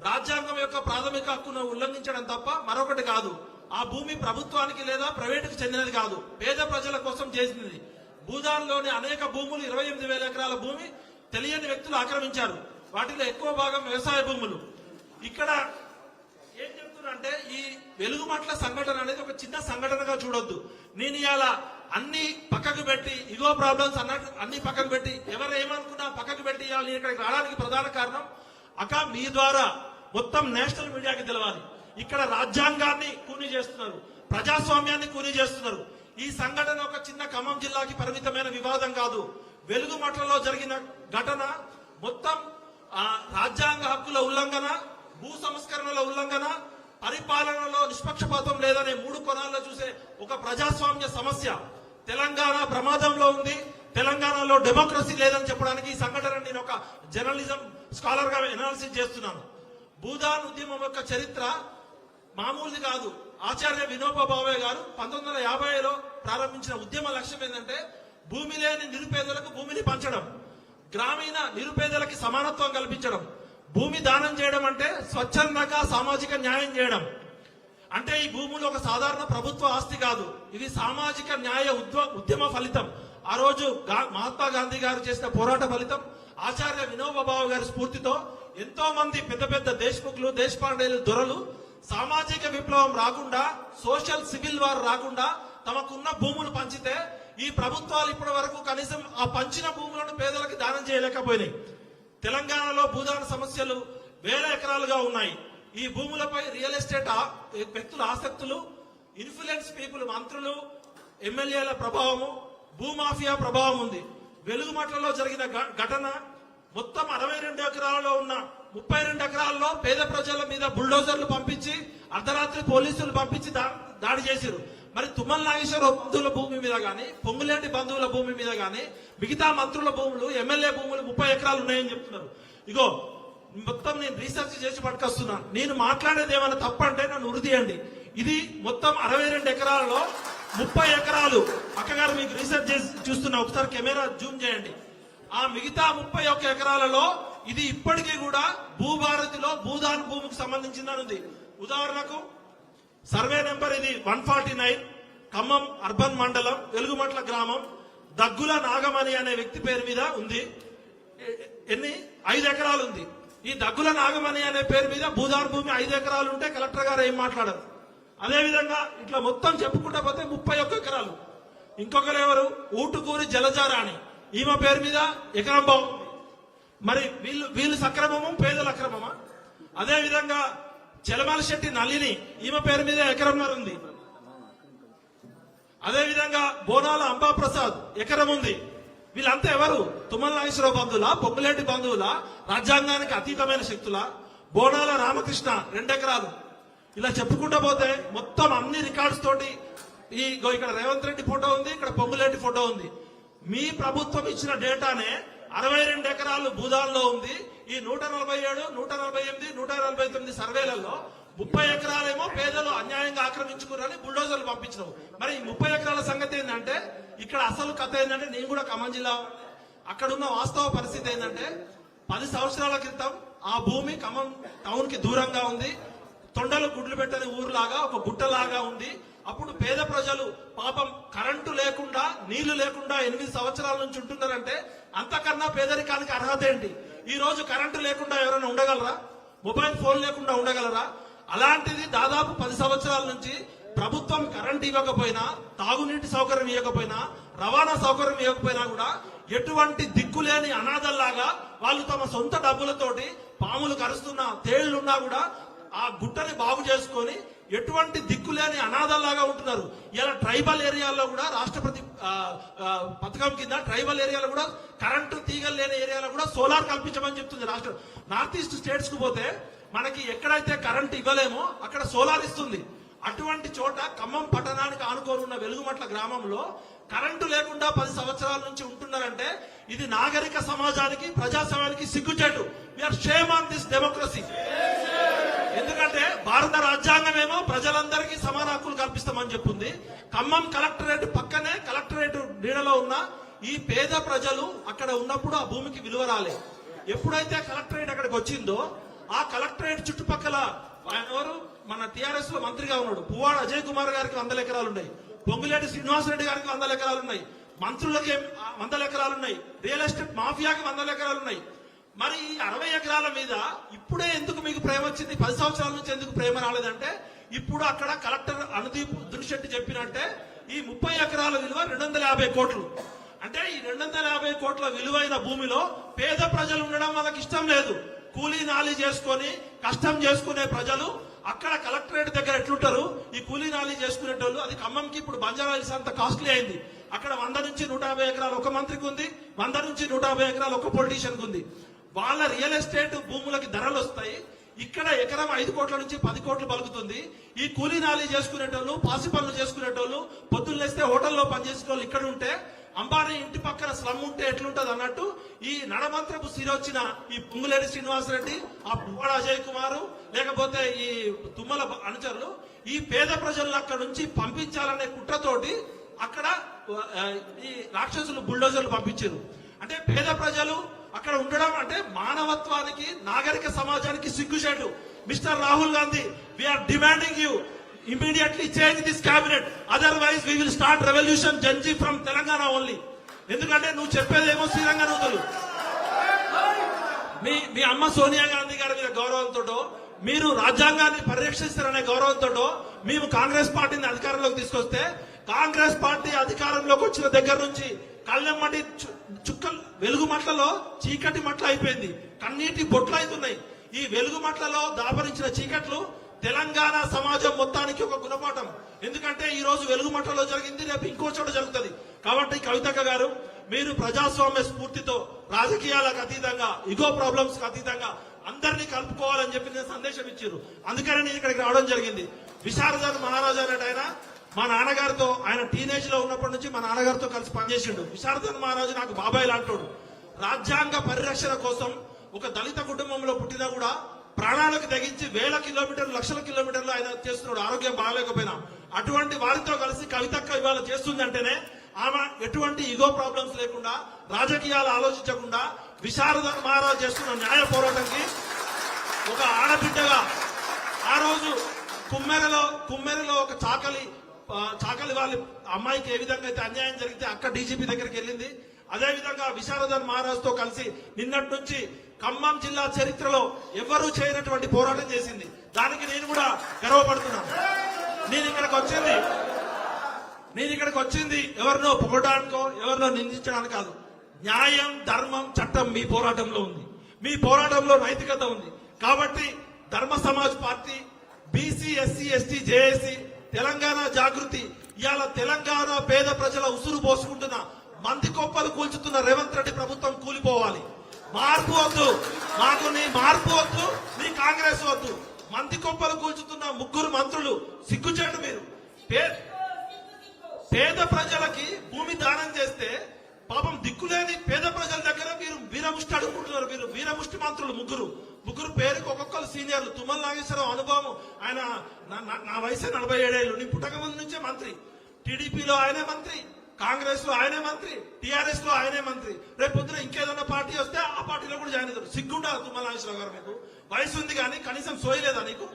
రాజ్యాంగం యొక్క ప్రాథమిక హక్కును ఉల్లంఘించడం తప్ప మరొకటి కాదు. ఆ భూమి ప్రభుత్వానికి లేదా ప్రైవేటుకు చెందినది కాదు, పేద ప్రజల కోసం చేసినది. భూదాన్లోని అనేక భూములు 28,000 ఎకరాల భూమి తెలియని వ్యక్తులు ఆక్రమించారు. వాటిలో ఎక్కువ భాగం వ్యవసాయ భూములు. ఇక్కడ ఏం చెప్తున్నారంటే ఈ వెలుగుమట్ల సంఘటన అనేది ఒక చిన్న సంఘటనగా చూడొద్దు. నేను ఇవాళ అన్ని పక్కకు పెట్టి ఇగో ప్రాబ్లమ్స్ అన్నట్టు అన్ని పక్కకు పెట్టి ఎవరు ఏమనుకున్నా పక్కకు పెట్టి ఇవాళ నేను ఇక్కడికి రావడానికి ప్రధాన కారణం మీ ద్వారా మొత్తం నేషనల్ మీడియాకి తెలవాలి. ఇక్కడ రాజ్యాంగాన్ని కూని చేస్తున్నారు, ప్రజాస్వామ్యాన్ని కూని చేస్తున్నారు. ఈ సంఘటన ఒక చిన్న ఖమ్మం జిల్లాకి పరిమితమైన వివాదం కాదు. వెలుగుమట్లలో జరిగిన ఘటన మొత్తం రాజ్యాంగ హక్కుల ఉల్లంఘన, భూ సంస్కరణల ఉల్లంఘన, పరిపాలనలో నిష్పక్షపాతం లేదనే 3 కోణాల్లో చూసే ఒక ప్రజాస్వామ్య సమస్య. తెలంగాణ ప్రమాదంలో ఉంది, తెలంగాణలో డెమోక్రసీ లేదని చెప్పడానికి ఈ సంఘటన నేను ఒక జర్నలిజం స్కాలర్ గా ఎనాలిసిస్ చేస్తున్నాను. భూదాన్ ఉద్యమం యొక్క చరిత్ర మామూలుది కాదు. ఆచార్య వినోబా భావే గారు 1950లో ప్రారంభించిన ఉద్యమ లక్ష్యం ఏంటంటే భూమి లేని నిరుపేదలకు భూమిని పంచడం, గ్రామీణ నిరుపేదలకి సమానత్వం కల్పించడం. భూమి దానం చేయడం అంటే స్వచ్ఛందంగా సామాజిక న్యాయం చేయడం. అంటే ఈ భూములు ఒక సాధారణ ప్రభుత్వ ఆస్తి కాదు, ఇది సామాజిక న్యాయ ఉద్యమ ఫలితం. ఆ రోజు మహాత్మా గాంధీ గారు చేసిన పోరాట ఫలితం. ఆచార్య వినోబా భావే గారి స్ఫూర్తితో ఎంతో మంది పెద్ద పెద్ద దేశ్ముఖులు, దేశపాండేలు, దొరలు సామాజిక విప్లవం రాకుండా, సోషల్ సివిల్ వార్ రాకుండా తమకున్న భూములు పంచితే ఈ ప్రభుత్వాలు ఇప్పటి వరకు కనీసం ఆ పంచిన భూములను పేదలకు దానం చేయలేకపోయినాయి. తెలంగాణలో భూదాన సమస్యలు వేల ఎకరాలుగా ఉన్నాయి. ఈ భూములపై రియల్ ఎస్టేట్ వ్యక్తుల ఆసక్తులు, ఇన్ఫ్లుయెన్స్ పీపుల్, మంత్రులు, ఎమ్మెల్యేల ప్రభావము, భూమాఫియా ప్రభావం ఉంది. వెలుగుమట్లలో జరిగిన ఘటన మొత్తం 62 ఎకరాలలో ఉన్న 32 ఎకరాల్లో పేద ప్రజల మీద బుల్డోజర్లు పంపించి, అర్ధరాత్రి పోలీసులు పంపించి దాడి చేశారు. మరి తుమ్మల నాగేశ్వరరావు బంధువుల భూమి మీద గానీ, పొంగులేటి బంధువుల భూమి మీద గానీ, మిగతా మంత్రుల భూములు, ఎమ్మెల్యే భూములు 30 ఎకరాలు ఉన్నాయని చెప్తున్నారు. ఇగో మొత్తం నేను రీసెర్చ్ చేసి పట్టుకొస్తున్నాను. నేను మాట్లాడేది ఏమైనా తప్పంటే నన్ను ఉరిదీయండి. ఇది మొత్తం 62 ఎకరాలలో 30 ఎకరాలు అక్కగారు మీకు రీసెర్చ్ చేసి చూస్తున్నా, ఒకసారి కెమెరా జూమ్ చేయండి. ఆ మిగతా 31 ఎకరాలలో ఇది ఇప్పటికీ కూడా భూభారతిలో భూదాన్ భూమికి సంబంధించిందని ఉంది. ఉదాహరణకు సర్వే నెంబర్ ఇది 149, ఖమ్మం అర్బన్ మండలం, వెలుగుమట్ల గ్రామం, దగ్గుల నాగమణి అనే వ్యక్తి పేరు మీద ఉంది. 5 ఎకరాలు ఉంది. ఈ దగ్గుల నాగమణి అనే పేరు మీద భూదాన్ భూమి 5 ఎకరాలు ఉంటే కలెక్టర్ గారు ఏం మాట్లాడరు. అదేవిధంగా ఇట్లా మొత్తం చెప్పుకుంటా పోతే 31 ఎకరాలు. ఇంకొకరు ఎవరు, ఊటుకూరి జలజారాణి, ఈమె పేరు మీద ఎకరం బాగుంది. మరి వీళ్ళు సక్రమము, పేదల అక్రమమా? అదేవిధంగా చెలమల శెట్టి నళిని, ఈమె పేరు మీద ఎకరంన్నర ఉంది. అదేవిధంగా బోనాల అంబాప్రసాద్ ఎకరం ఉంది. వీళ్ళంతా ఎవరు? తుమ్మల నాగేశ్వరరావు బంధువులా, పొంగులేటి బంధువులా, రాజ్యాంగానికి అతీతమైన శక్తులా? బోనాల రామకృష్ణ 2 ఎకరాలు. ఇలా చెప్పుకుంటూ పోతే మొత్తం అన్ని రికార్డ్స్ తోటి ఇక్కడ రేవంత్ రెడ్డి ఫోటో ఉంది, ఇక్కడ పొంగులేటి ఫోటో ఉంది. మీ ప్రభుత్వం ఇచ్చిన డేటానే 62 ఎకరాలు భూదాన్లో ఉంది. ఈ 147, 148, 149 సర్వేలలో 30 ఎకరాలేమో పేదలు అన్యాయంగా ఆక్రమించుకున్నారని బుల్డోజర్లు పంపించినావు. మరి 30 ఎకరాల సంగతి ఏంటంటే ఇక్కడ అసలు కథ ఏంటంటే, నేను కూడా ఖమ్మం జిల్లా, అక్కడ ఉన్న వాస్తవ పరిస్థితి ఏంటంటే 10 సంవత్సరాల క్రితం ఆ భూమి ఖమ్మం టౌన్ కి దూరంగా ఉంది. తొండలు గుడ్లు పెట్టని ఊరులాగా ఒక గుట్టలాగా ఉంది. అప్పుడు పేద ప్రజలు పాపం కరెంటు లేకుండా, నీళ్లు లేకుండా 8 సంవత్సరాల నుంచి ఉంటున్నారంటే అంతకన్నా పేదరికానికి అర్హత ఏంటి? ఈ రోజు కరెంటు లేకుండా ఎవరైనా ఉండగలరా? మొబైల్ ఫోన్ లేకుండా ఉండగలరా? అలాంటిది దాదాపు 10 సంవత్సరాల నుంచి ప్రభుత్వం కరెంట్ ఇవ్వకపోయినా, తాగునీటి సౌకర్యం ఇవ్వకపోయినా, రవాణా సౌకర్యం ఇవ్వకపోయినా కూడా ఎటువంటి దిక్కులేని అనాథల్లాగా వాళ్ళు తమ సొంత డబ్బులతోటి పాములు కరుస్తున్నా, తేళ్లున్నా కూడా ఆ గుట్టని బాగు చేసుకొని ఎటువంటి దిక్కులేని అనాథల్లాగా ఉంటున్నారు. ఇలా ట్రైబల్ ఏరియాల్లో కూడా రాష్ట్రపతి పథకం కింద ట్రైబల్ ఏరియాలో కూడా కరెంటు తీగలు లేని ఏరియాలో కూడా సోలార్ కల్పించమని చెప్తుంది రాష్ట్రం. నార్త్ ఈస్ట్ స్టేట్స్ కు పోతే మనకి ఎక్కడైతే కరెంట్ ఇవ్వలేమో అక్కడ సోలార్ ఇస్తుంది. అటువంటి చోట ఖమ్మం పట్టణానికి ఆనుకోని ఉన్న వెలుగుమట్ల గ్రామంలో కరెంటు లేకుండా 10 సంవత్సరాల నుంచి ఉంటున్నారంటే ఇది నాగరిక సమాజానికి, ప్రజాస్వామ్యానికి సిగ్గుచేటు. We're shame on this democracy. ఎందుకంటే భారత రాజ్యాంగమేమో ప్రజలందరికీ సమాన హక్కులు కల్పిస్తామని చెప్తుంది. ఖమ్మం కలెక్టరేట్ పక్కనే, కలెక్టరేట్ నీడలో ఉన్న ఈ పేద ప్రజలు అక్కడ ఉన్నప్పుడు ఆ భూమికి విలువ రాలే. ఎప్పుడైతే కలెక్టరేట్ అక్కడికి వచ్చిందో ఆ కలెక్టరేట్ చుట్టుపక్కల ఎవరు, మన టీఆర్ఎస్ లో మంత్రిగా ఉన్నాడు పువ్వాడ అజయ్ కుమార్ గారికి 100 ఎకరాలు ఉన్నాయి, పొంగులేటి శ్రీనివాసరెడ్డి గారికి 100 ఎకరాలు ఉన్నాయి, మంత్రులకి 100 ఎకరాలు ఉన్నాయి, రియల్ ఎస్టేట్ మాఫియాకి 100 ఎకరాలు ఉన్నాయి. మరి ఈ 60 ఎకరాల మీద ఇప్పుడే ఎందుకు మీకు ప్రేమ వచ్చింది? 10 సంవత్సరాల నుంచి ఎందుకు ప్రేమ రాలేదంటే ఇప్పుడు అక్కడ కలెక్టర్ అనుదీప్ దురిశెట్టి చెప్పినట్టే ఈ 30 ఎకరాల విలువ 250 కోట్లు. అంటే ఈ 250 కోట్ల విలువైన భూమిలో పేద ప్రజలు ఉండడం వాళ్ళకి ఇష్టం లేదు. కూలీ నాలి చేసుకొని కష్టం చేసుకునే ప్రజలు అక్కడ కలెక్టరేట్ దగ్గర ఎట్లుంటారు, ఈ కూలీ నాలి చేసుకునేటోళ్ళు. అది ఖమ్మంకి ఇప్పుడు బంజారా హిల్స్ అంత కాస్ట్లీ అయింది. అక్కడ 100 నుంచి 150 ఎకరాలు ఒక మంత్రికి ఉంది, 100 నుంచి 150 ఎకరాలు ఒక పొలిటీషియన్ ఉంది. వాళ్ళ రియల్ ఎస్టేట్ భూములకి ధరలు వస్తాయి. ఇక్కడ ఎకరం 5 కోట్ల నుంచి 10 కోట్లు పలుకుతుంది. ఈ కూలీ నాలి చేసుకునేటోళ్ళు, పాసి పనులు చేసుకునేటోళ్ళు, పొద్దున్న లేస్తే హోటల్లో పనిచేసేటోళ్ళు ఇక్కడ ఉంటే, అంబానీ ఇంటి పక్కన స్లమ్ ఉంటే ఎట్లుంటది అన్నట్టు ఈ నడమంత్రపు సిరొచ్చిన ఈ పొంగులేటి శ్రీనివాసరెడ్డి, ఆ పువ్వాడ అజయ్ కుమార్, లేకపోతే ఈ తుమ్మల అనుచరులు ఈ పేద ప్రజలను అక్కడ నుంచి పంపించాలనే కుట్రతోటి అక్కడ ఈ రాక్షసులు బుల్డోజర్లు పంపించారు. అంటే పేద ప్రజలు అక్కడ ఉండడం అంటే మానవత్వానికి, నాగరిక సమాజానికి సిగ్గుచేటు. Mister Rahul Gandhi, we're demanding you immediately change this cabinet, otherwise we will start revolution Janji from Telangana only. ఎందుకంటే నువ్వు చెప్పేదేమో శ్రీరంగనూతులు. మీ అమ్మ సోనియా గాంధీ గారి మీద గౌరవంతో, మీరు రాజ్యాంగాన్ని పరిరక్షిస్తారనే గౌరవంతో మేము కాంగ్రెస్ పార్టీని అధికారంలోకి తీసుకొస్తే, కాంగ్రెస్ పార్టీ అధికారంలోకి వచ్చిన దగ్గర నుంచి కళ్ళెమ్మటి చుక్కలు వెలుగు మట్లలో చీకటి మట్ల అయిపోయింది. కన్నీటి బొట్లు అవుతున్నాయి. ఈ వెలుగు మట్లలో దాపరించిన చీకట్లు తెలంగాణ సమాజం మొత్తానికి ఒక గుణపాఠం. ఎందుకంటే ఈ రోజు వెలుగు మట్టలో జరిగింది, రేపు ఇంకో చోట జరుగుతుంది. కాబట్టి కవితక్క గారు, మీరు ప్రజాస్వామ్య స్ఫూర్తితో రాజకీయాలకు అతీతంగా, ఇగో ప్రాబ్లమ్స్ కి అతీతంగా అందరినీ కలుపుకోవాలని చెప్పి నేను సందేశం ఇచ్చారు. అందుకని నేను ఇక్కడికి రావడం జరిగింది. విశారదన్ మహారాజు అనేట ఆయన మా నాన్నగారితో, ఆయన టీనేజ్ లో ఉన్నప్పటి నుంచి మా నాన్నగారితో కలిసి పనిచేసిండు. విశారదన్ మహారాజు నాకు బాబాయ్ లాంటోడు. రాజ్యాంగ పరిరక్షణ కోసం ఒక దళిత కుటుంబంలో పుట్టినా కూడా ప్రాణాలకు తెగించి వేల కిలోమీటర్లు, లక్షల కిలోమీటర్లు ఆయన చేస్తున్నాడు, ఆరోగ్యం బాగాలేకపోయినా. అటువంటి వారితో కలిసి కవితక్క ఇవాళ చేస్తుందంటేనే ఆమె ఎటువంటి ఇగో ప్రాబ్లమ్స్ లేకుండా, రాజకీయాలు ఆలోచించకుండా విశారదన్ మహారాజ్ చేస్తున్న న్యాయ పోరాటానికి ఒక ఆడబిడ్డగా ఆ రోజు కుమ్మెరలో ఒక చాకలి వాళ్ళ అమ్మాయికి ఏ విధంగా అయితే అన్యాయం జరిగితే అక్క డీజీపీ దగ్గరికి వెళ్ళింది, అదే విధంగా విశారదన్ మహారాజ్ తో కలిసి నిన్నటి నుంచి ఖమ్మం జిల్లా చరిత్రలో ఎవరూ చేయనటువంటి పోరాటం చేసింది. దానికి నేను కూడా గర్వపడుతున్నాను. నేను ఇక్కడికి వచ్చింది ఎవరినో పొగడానికో, ఎవరినో నిందించడానికి కాదు. న్యాయం, ధర్మం, చట్టం మీ పోరాటంలో ఉంది. మీ పోరాటంలో నైతికత ఉంది. కాబట్టి Dharma Samaj party, BC, SC, ST, JAC, Telangana Jagruthi ఇవాళ తెలంగాణ పేద ప్రజల ఉసురు పోసుకుంటున్న, మంది కొప్పలు కూల్చుతున్న రేవంత్ రెడ్డి ప్రభుత్వం కూలిపోవాలి. మార్పు వద్దు, మాకు నీ మార్పు వద్దు, నీ కాంగ్రెస్ వద్దు. మంది కొప్పలు కూల్చుతున్న 3 మంత్రులు సిగ్గుచేటు. మీరు పేద ప్రజలకి భూమి దానం చేస్తే పాపం దిక్కులేని పేద ప్రజల దగ్గర మీరు వీరముష్టి అడుగుకుంటున్నారు. మీరు వీరముష్టి మంత్రులు ముగ్గురు పేరుకి ఒక్కొక్కరు సీనియర్లు. తుమ్మల నాగేశ్వరరావు అనుభవం, ఆయన నా వయసు 47 ఏళ్ళు. నీ పుట్టక ముందు నుంచే మంత్రి. టీడీపీలో ఆయనే మంత్రి, కాంగ్రెస్ లో ఆయనే మంత్రి, టీఆర్ఎస్ లో ఆయనే మంత్రి. రేపు పొద్దున ఇంకేదన్నా పార్టీ వస్తే ఆ పార్టీలో కూడా జాయిన్ అవుతారు. సిగ్గుంటారు తుమ్మల నాగేశ్వరరావు గారు. మీకు వయసు ఉంది కానీ కనీసం సోయలేదా నీకు?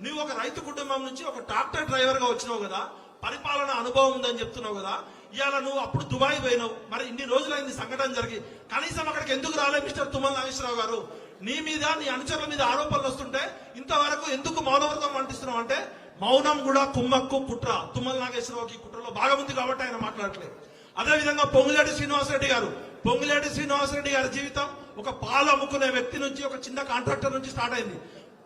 నువ్వు ఒక రైతు కుటుంబం నుంచి ఒక ట్రాక్టర్ డ్రైవర్ గా వచ్చినావు కదా, పరిపాలన అనుభవం ఉందని చెప్తున్నావు కదా. ఇవాళ నువ్వు అప్పుడు దుబాయ్ పోయినావు, మరి ఇన్ని రోజులైంది సంఘటన జరిగి, కనీసం అక్కడికి ఎందుకు రాలే మిస్టర్ తుమ్మల నాగేశ్వరరావు గారు? నీ మీద, నీ అనుచరుల మీద ఆరోపణలు వస్తుంటే ఇంతవరకు ఎందుకు మౌనవ్రతం అంటిస్తున్నావు? అంటే మౌనం కూడా కుమ్మక్కు కుట్ర. తుమ్మల నాగేశ్వరరావుకి కుట్రలో భాగం ఉంది కాబట్టి ఆయన మాట్లాడట్లేదు. అదేవిధంగా పొంగులేటి శ్రీనివాసరెడ్డి గారి జీవితం ఒక పాలు అమ్ముకునే వ్యక్తి నుంచి, ఒక చిన్న కాంట్రాక్టర్ నుంచి స్టార్ట్ అయింది.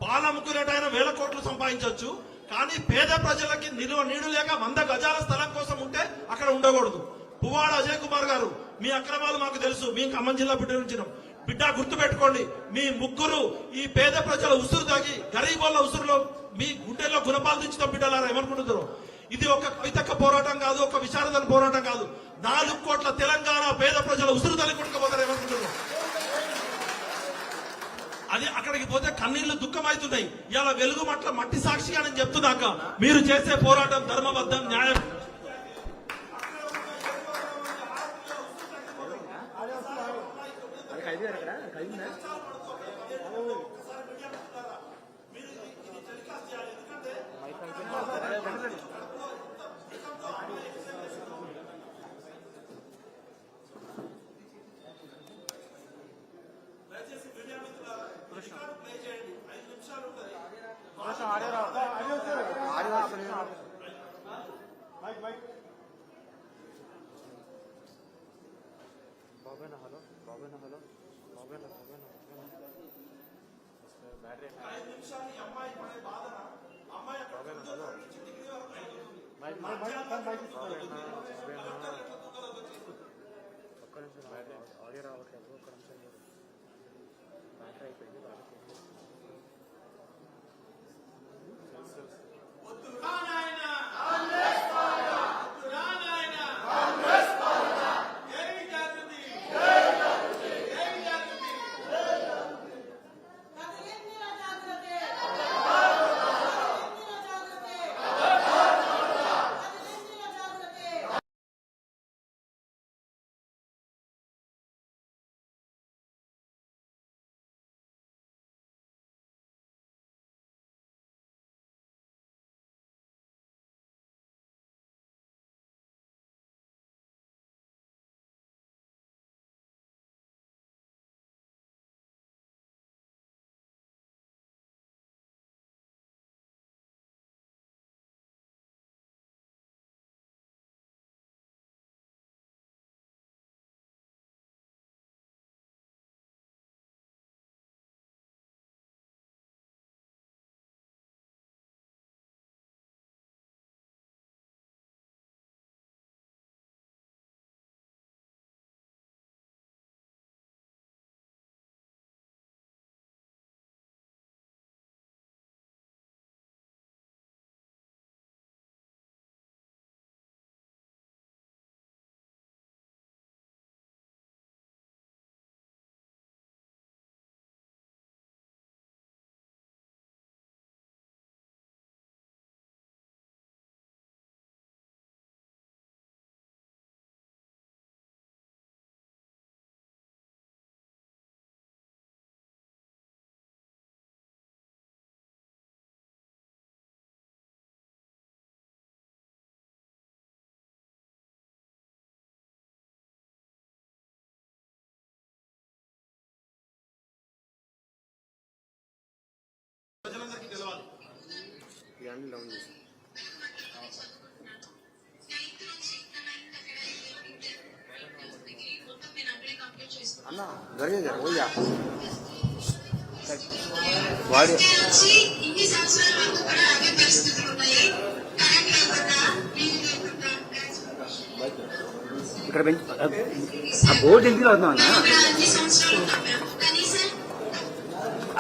పాలు అమ్ముకునేటైనా 1000 కోట్లు సంపాదించవచ్చు, కానీ పేద ప్రజలకి నీడు లేక 100 గజాల స్థలం కోసం ఉంటే అక్కడ ఉండకూడదు. పువ్వాడ అజయ్ కుమార్ గారు, మీ అక్రమాలు మాకు తెలుసు. మీ ఖమ్మం జిల్లా బిడ్డ గుర్తు పెట్టుకోండి. మీ 3 ఈ పేద ప్రజల ఉసురు తాగి, గరీబోళ్ళ ఉసురులో మీ గుండెల్లో గుణపాలు దించుతాం బిడ్డలారా. ఏమనుకుంటున్నారు? ఇది ఒక కవితక్క పోరాటం కాదు, ఒక విశారదన పోరాటం కాదు. 4 కోట్ల తెలంగాణ పేద ప్రజల ఉసురు తల్లి కొట్టుకుపోతారు. ఏమనుకుంటున్నారు? అది అక్కడికి పోతే కన్నీళ్లు దుఃఖమవుతున్నాయి. ఇలా వెలుగు మట్టి సాక్షిగా నేను చెప్తున్నాక మీరు చేసే పోరాటం ధర్మబద్ధం, న్యాయం. బాబేనా హలో బాబేనా హలో బాబేనా బాబేనా బ్యాటరీ 5 నిమిషాలు ఈ అమ్మాయి పడే బాధన అమ్మాయి అక్కడ హలో డిగ్రీ వరకు చదువుతుంది. ఒక్క నిమిషం ఆడియో రావట్లేదు ఒక్క నిమిషం బ్యాటరీ అయిపోయింది ప్రజలందరికీ తెలవాలి. ఇవన్నీ డౌన్ చేసి అన్న జరిగేది పోయా వాడి ఇక్కడ ఆ బోర్డు ఎందుకు అవుతున్నా అన్న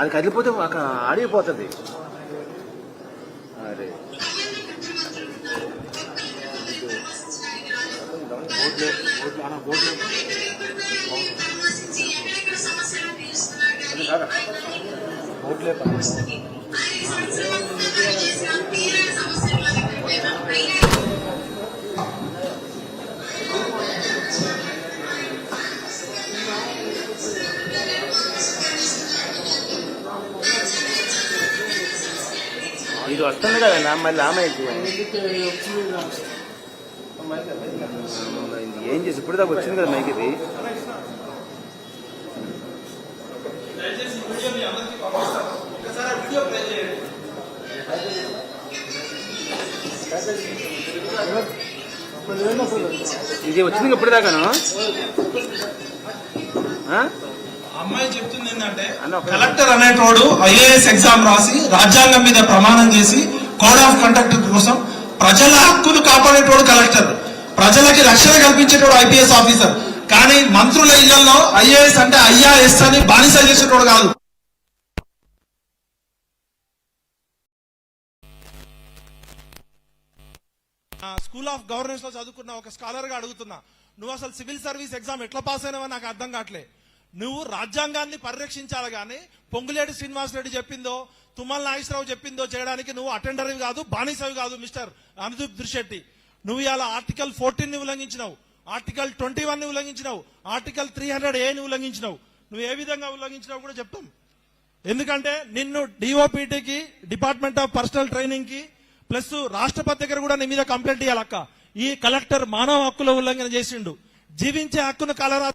అది కదిలిపోతే అక్కడ ఆడిపోతుంది అరే ఇది వస్తుంది కదన్నా మళ్ళీ ఆమె ఏం చేసి ఇప్పుడు దాకా వచ్చింది కదా మైక్ ఇది దయచేసి వీడియో మీ అందరికీ పంపిస్తాను. ఒకసారి ఆ వీడియో ప్లే చేయండి. ఇది వచ్చింది ఇప్పుడు దాకాను అమ్మాయి చెప్తుంది ఏంటంటే కలెక్టర్ అనేటోడు ఐఏఎస్ ఎగ్జామ్ రాసి రాజ్యాంగం మీద ప్రమాణం చేసి కోడ్ ఆఫ్ కండక్ట్ కోసం ప్రజల హక్కులు కాపాడేటోడు కలెక్టర్, ప్రజలకి రక్షణ కల్పించేటోడు ఐపీఎస్ ఆఫీసర్. కానీ మంత్రుల ఇళ్లలో ఐఏఎస్ అంటే ఐఆర్ఎస్ అని బానిస చేసేటోడు కాదు. స్కూల్ ఆఫ్ గవర్నెన్స్ లో చదువుకున్న ఒక స్కాలర్ గా అడుగుతున్నా, నువ్వు అసలు సివిల్ సర్వీస్ ఎగ్జామ్ ఎట్లా పాస్ అయినావో నాకు అర్థం కావట్లే. నువ్వు రాజ్యాంగాన్ని పరిరక్షించాలి కానీ పొంగులేటి శ్రీనివాసరెడ్డి చెప్పిందో తుమ్మల నాగేశ్వరరావు చెప్పిందో చేయడానికి నువ్వు అటెండర్వి కాదు, బానిసవి కాదు. మిస్టర్ అనుదీప్ దురిశెట్టి, నువ్వు ఇలా ఆర్టికల్ 14 ని ఉల్లంఘించినావు, ఆర్టికల్ 21 ని ఉల్లంఘించినావు, ఆర్టికల్ 300A ని ఉల్లంఘించినావు. నువ్వు ఏ విధంగా ఉల్లంఘించినావు కూడా చెప్తాం. ఎందుకంటే నిన్ను డిఓపిటికి, డిపార్ట్మెంట్ ఆఫ్ పర్సనల్ ట్రైనింగ్ కి ప్లస్ రాష్ట్రపతి దగ్గర కూడా నీ మీద కంప్లైంట్ ఇవ్వాలక్క. ఈ కలెక్టర్ మానవ హక్కుల ఉల్లంఘన చేసిండు. జీవించే హక్కును కలరా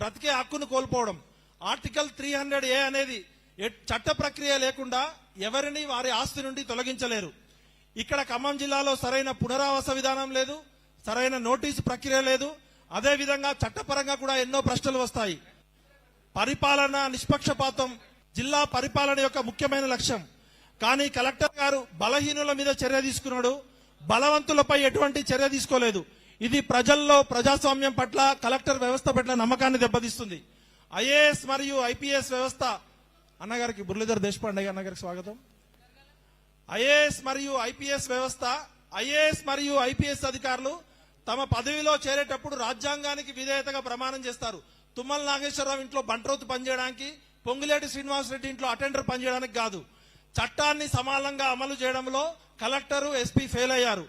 బ్రతికే హక్కును కోల్పోవడం. ఆర్టికల్ 300A అనేది చట్ట ప్రక్రియ లేకుండా ఎవరిని వారి ఆస్తి నుండి తొలగించలేరు. ఇక్కడ ఖమ్మం జిల్లాలో సరైన పునరావాస విధానం లేదు, సరైన నోటీసు ప్రక్రియ లేదు. అదేవిధంగా చట్టపరంగా కూడా ఎన్నో ప్రశ్నలు వస్తాయి. పరిపాలన నిష్పక్షపాతం జిల్లా పరిపాలన యొక్క ముఖ్యమైన లక్ష్యం. కానీ కలెక్టర్ గారు బలహీనుల మీద చర్య తీసుకున్నాడు, బలవంతులపై ఎటువంటి చర్య తీసుకోలేదు. ఇది ప్రజల్లో ప్రజాస్వామ్యం పట్ల, కలెక్టర్ వ్యవస్థ పట్ల నమ్మకాన్ని దెబ్బతీస్తుంది. ఐఏఎస్ మరియు ఐపీఎస్ వ్యవస్థ అన్నగారికి మురళీధర్ దేశపాండే అన్నగారికి స్వాగతం. ఐఏఎస్ మరియు ఐపీఎస్ వ్యవస్థ, ఐఏఎస్ మరియు ఐపీఎస్ అధికారులు తమ పదవిలో చేరేటప్పుడు రాజ్యాంగానికి విధేయతగా ప్రమాణం చేస్తారు. తుమ్మల నాగేశ్వరరావు ఇంట్లో బంట్రోతు పనిచేయడానికి, పొంగులేటి శ్రీనివాసరెడ్డి ఇంట్లో అటెండర్ పనిచేయడానికి కాదు. చట్టాన్ని సమానంగా అమలు చేయడంలో కలెక్టరు, ఎస్పీ ఫెయిల్ అయ్యారు.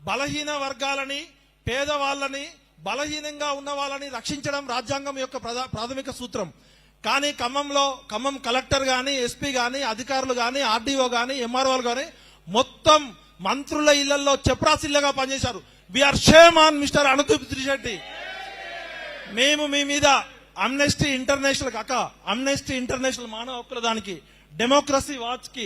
బలహీన వర్గాలని, పేదవాళ్లని, బలహీనంగా ఉన్న వాళ్ళని రక్షించడం రాజ్యాంగం యొక్క ప్రాథమిక సూత్రం. కానీ ఖమ్మం కలెక్టర్ గాని, ఎస్పీ గాని, అధికారులు గాని, ఆర్డీఓ గాని, ఎంఆర్ఓలు గాని మొత్తం మంత్రుల ఇళ్లలో చెప్రాసిల్లగా పనిచేశారు. We are shame on Mister Anudeep Durishetti. మేము మీ మీద అమ్నెస్టీ ఇంటర్నేషనల్ మానవ హక్కుల దానికి, డెమోక్రసీ వాచ్ కి,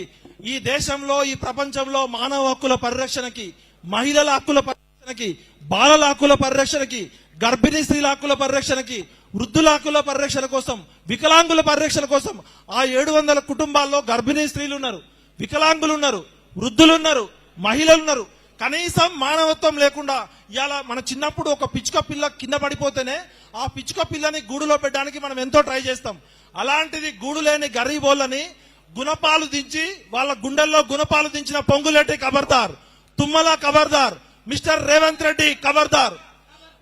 ఈ దేశంలో ఈ ప్రపంచంలో మానవ హక్కుల పరిరక్షణకి, మహిళల హక్కుల పరిరక్షణకి, బాలల హక్కుల పరిరక్షణకి, గర్భిణీ స్త్రీల హక్కుల పరిరక్షణకి, వృద్ధుల హక్కుల పరిరక్షణ కోసం, వికలాంగుల పరిరక్షణ కోసం ఆ 700 కుటుంబాల్లో గర్భిణీ స్త్రీలు ఉన్నారు, వికలాంగులు ఉన్నారు, వృద్ధులున్నారు, మహిళలున్నారు. కనీసం మానవత్వం లేకుండా ఇవాళ మన చిన్నప్పుడు ఒక పిచ్చుక పిల్ల కింద పడిపోతేనే ఆ పిచ్చుక పిల్లని గూడులో పెట్టడానికి మనం ఎంతో ట్రై చేస్తాం. అలాంటిది గూడు లేని గరీబోళ్ళని గుణపాలు దించి, వాళ్ళ గుండెల్లో గుణపాలు దించిన పొంగులేటి ఖబర్దార్, తుమ్మల ఖబర్దార్, మిస్టర్ రేవంత్ రెడ్డి ఖబర్దార్.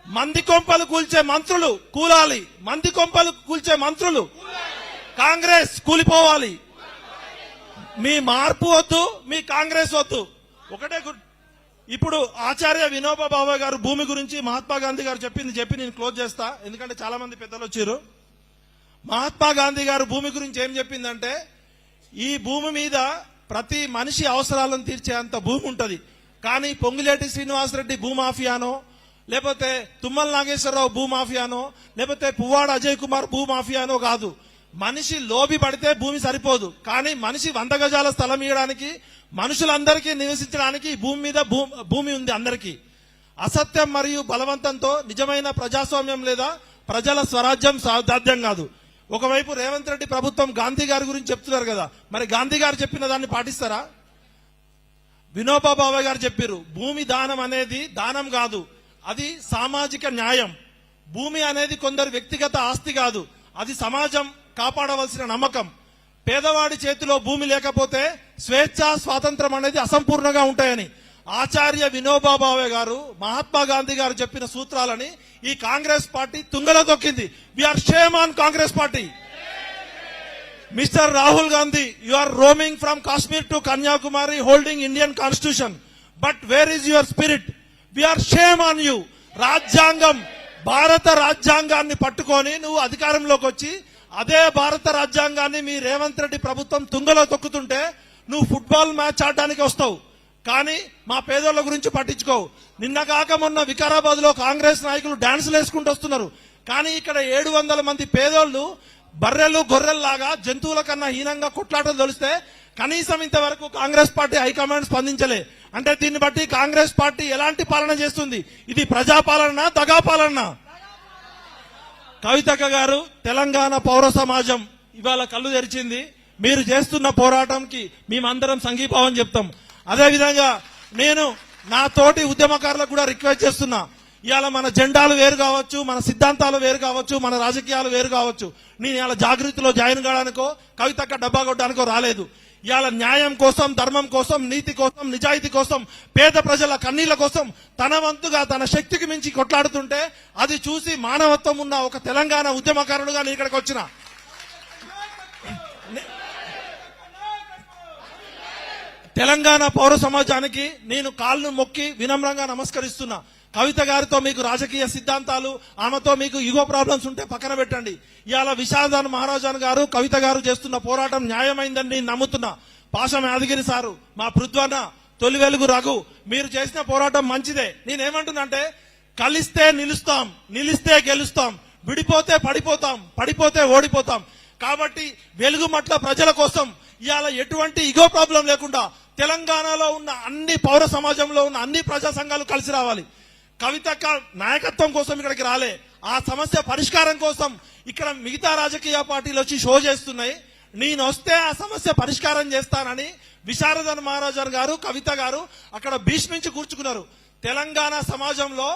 మంది కొంపలు కూల్చే మంత్రులు కూలాలి, మంది కొంపలు కూల్చే మంత్రులు కాంగ్రెస్ కూలిపోవాలి. మీ మార్పు వద్దు, మీ కాంగ్రెస్ వద్దు. ఒకటే ఇప్పుడు ఆచార్య వినోబా భావే గారు భూమి గురించి మహాత్మా గాంధీ గారు చెప్పి నేను క్లోజ్ చేస్తా, ఎందుకంటే చాలా మంది పెద్దలు వచ్చారు. మహాత్మా గాంధీ గారు భూమి గురించి ఏం చెప్పిందంటే, ఈ భూమి మీద ప్రతి మనిషి అవసరాలను తీర్చేంత భూమి ఉంటది. కానీ పొంగులేటి శ్రీనివాసరెడ్డి భూమాఫియానో, లేకపోతే తుమ్మల నాగేశ్వరరావు భూమాఫియానో, లేకపోతే పువ్వాడ అజయ్ కుమార్ భూమాఫియానో కాదు. మనిషి లోబి పడితే భూమి సరిపోదు. కానీ మనిషి 100 గజాల స్థలం ఇవ్వడానికి, మనుషులందరికీ నివసించడానికి భూమి మీద భూమి ఉంది అందరికీ. అసత్యం మరియు బలవంతంతో నిజమైన ప్రజాస్వామ్యం లేదా ప్రజల స్వరాజ్యం సాధ్యం కాదు. ఒకవైపు రేవంత్ రెడ్డి ప్రభుత్వం గాంధీ గారి గురించి చెప్తున్నారు కదా, మరి గాంధీ గారు చెప్పిన దాన్ని పాటిస్తారా? వినోబా భావే గారు చెప్పారు, భూమి దానం అనేది దానం కాదు, అది సామాజిక న్యాయం. భూమి అనేది కొందరు వ్యక్తిగత ఆస్తి కాదు, అది సమాజం కాపాడవలసిన నమ్మకం. పేదవాడి చేతిలో భూమి లేకపోతే స్వేచ్ఛ, స్వాతంత్రం అనేది అసంపూర్ణంగా ఉంటాయని ఆచార్య వినోబా భావే గారు, మహాత్మా గాంధీ గారు చెప్పిన సూత్రాలని ఈ కాంగ్రెస్ పార్టీ తుంగలో తొక్కింది. We are shame on Congress party. Mister Rahul Gandhi, you are roaming from Kashmir to Kanyakumari holding Indian constitution, but where is your spirit? We are shame on you. రాజ్యాంగం, భారత రాజ్యాంగాన్ని పట్టుకొని నువ్వు అధికారంలోకి వచ్చి అదే భారత రాజ్యాంగాన్ని మీ రేవంత్ రెడ్డి ప్రభుత్వం తుంగలో తొక్కుతుంటే నువ్వు ఫుట్బాల్ మ్యాచ్ ఆడడానికి వస్తావు, కానీ మా పేదోళ్ల గురించి పట్టించుకోవు. నిన్న కాక మొన్న వికారాబాద్ లో కాంగ్రెస్ నాయకులు డాన్సులు వేసుకుంటూ వస్తున్నారు, కానీ ఇక్కడ 700 మంది పేదోళ్లు బర్రెలు గొర్రెల్లాగా జంతువుల కన్నా హీనంగా కొట్లాటలు తొలిస్తే కనీసం ఇంతవరకు కాంగ్రెస్ పార్టీ హైకమాండ్ స్పందించలే. అంటే దీన్ని బట్టి కాంగ్రెస్ పార్టీ ఎలాంటి పాలన చేస్తుంది? ఇది ప్రజాపాలన, దగా పాలన? కవితక్క గారు, తెలంగాణ పౌర సమాజం ఇవాళ కళ్ళు తెరిచింది. మీరు చేస్తున్న పోరాటంకి మేమందరం సంఘీభావం చెప్తాం. అదేవిధంగా నేను నా తోటి ఉద్యమకారులకు కూడా రిక్వెస్ట్ చేస్తున్నా, ఇవాళ మన జెండాలు వేరు కావచ్చు, మన సిద్ధాంతాలు వేరు కావచ్చు, మన రాజకీయాలు వేరు కావచ్చు. నేను ఇవాళ జాగృతిలో జాయిన్ కావడానికో కవితక్క డబ్బా కొట్టడానికో రాలేదు. ఇవాళ న్యాయం కోసం, ధర్మం కోసం, నీతి కోసం, నిజాయితీ కోసం, పేద ప్రజల కన్నీళ్ల కోసం తన వంతుగా తన శక్తికి మించి కొట్లాడుతుంటే అది చూసి మానవత్వం ఉన్న ఒక తెలంగాణ ఉద్యమకారుడుగా నేను ఇక్కడికి వచ్చిన. తెలంగాణ పౌర సమాజానికి నేను కాళ్ళు మొక్కి వినమ్రంగా నమస్కరిస్తున్నా. కవిత గారితో మీకు రాజకీయ సిద్ధాంతాలు, ఆమెతో మీకు ఈగో ప్రాబ్లమ్స్ ఉంటే పక్కన పెట్టండి. ఇవాళ విశాల్దాన్ మహారాజాన్ గారు, కవిత గారు చేస్తున్న పోరాటం న్యాయమైందని నేను నమ్ముతున్నా. పాషం యాదగిరి సారు, మా పృథ్వన్న, తొలి వెలుగు రఘు, మీరు చేసిన పోరాటం మంచిదే. నేనేమంటున్నా అంటే, కలిస్తే నిలుస్తాం, నిలిస్తే గెలుస్తాం. విడిపోతే పడిపోతాం, పడిపోతే ఓడిపోతాం. కాబట్టి వెలుగుమట్ల ప్రజల కోసం ఇవాళ ఎటువంటి ఇగో ప్రాబ్లం లేకుండా తెలంగాణలో ఉన్న అన్ని పౌర సమాజంలో ఉన్న అన్ని ప్రజా సంఘాలు కలిసి రావాలి. కవితక్క నాయకత్వం కోసం ఇక్కడికి రాలే, ఆ సమస్య పరిష్కారం కోసం ఇక్కడ మిగతా రాజకీయ పార్టీలు వచ్చి షో చేస్తున్నాయి. నేను వస్తే ఆ సమస్య పరిష్కారం చేస్తానని విశారదన్ మహారాజన్ గారు, కవిత గారు అక్కడ భీష్మించి కూర్చుకున్నారు. తెలంగాణ సమాజంలో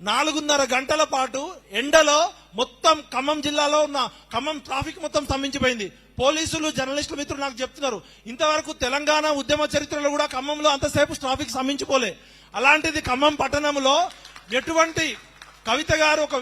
4.5 గంటల పాటు ఎండలో మొత్తం ఖమ్మం జిల్లాలో ఉన్న ఖమ్మం ట్రాఫిక్ మొత్తం స్తంభించిపోయింది. పోలీసులు, జర్నలిస్టుల మిత్రులు నాకు చెప్తున్నారు, ఇంతవరకు తెలంగాణ ఉద్యమ చరిత్రలో కూడా ఖమ్మంలో అంతసేపు ట్రాఫిక్ స్తంభించిపోలే. అలాంటిది ఖమ్మం పట్టణంలో ఎటువంటి కవిత గారు ఒక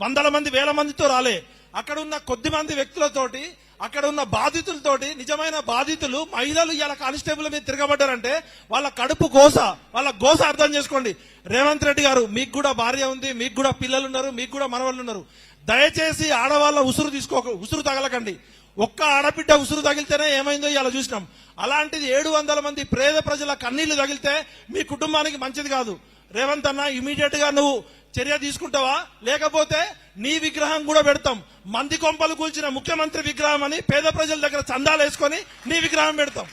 100 మంది 1000 మందితో రాలే, అక్కడ ఉన్న కొద్ది మంది వ్యక్తులతోటి, అక్కడ ఉన్న బాధితులతోటి, నిజమైన బాధితులు మహిళలు ఇలా కానిస్టేబుల్ మీద తిరగబడ్డారంటే వాళ్ళ కడుపు గోస, వాళ్ళ గోస అర్థం చేసుకోండి. రేవంత్ రెడ్డి గారు, మీకు కూడా భార్య ఉంది, మీకు కూడా పిల్లలు ఉన్నారు, మీకు కూడా మనవాళ్ళు ఉన్నారు. దయచేసి ఆడవాళ్ళ ఉసురు తగలకండి. ఒక్క ఆడబిడ్డ ఉసురు తగిలితేనే ఏమైందో ఇలా చూసినాం. అలాంటిది 700 మంది పేద ప్రజల కన్నీళ్లు తగిలితే మీ కుటుంబానికి మంచిది కాదు. రేవంత్ అన్న, ఇమీడియట్ గా నువ్వు చర్య తీసుకుంటావా? లేకపోతే నీ విగ్రహం కూడా పెడతాం. మంది కొంపలు కూల్చిన ముఖ్యమంత్రి విగ్రహం అని పేద ప్రజల దగ్గర చందాలు వేసుకొని నీ విగ్రహం పెడతాం.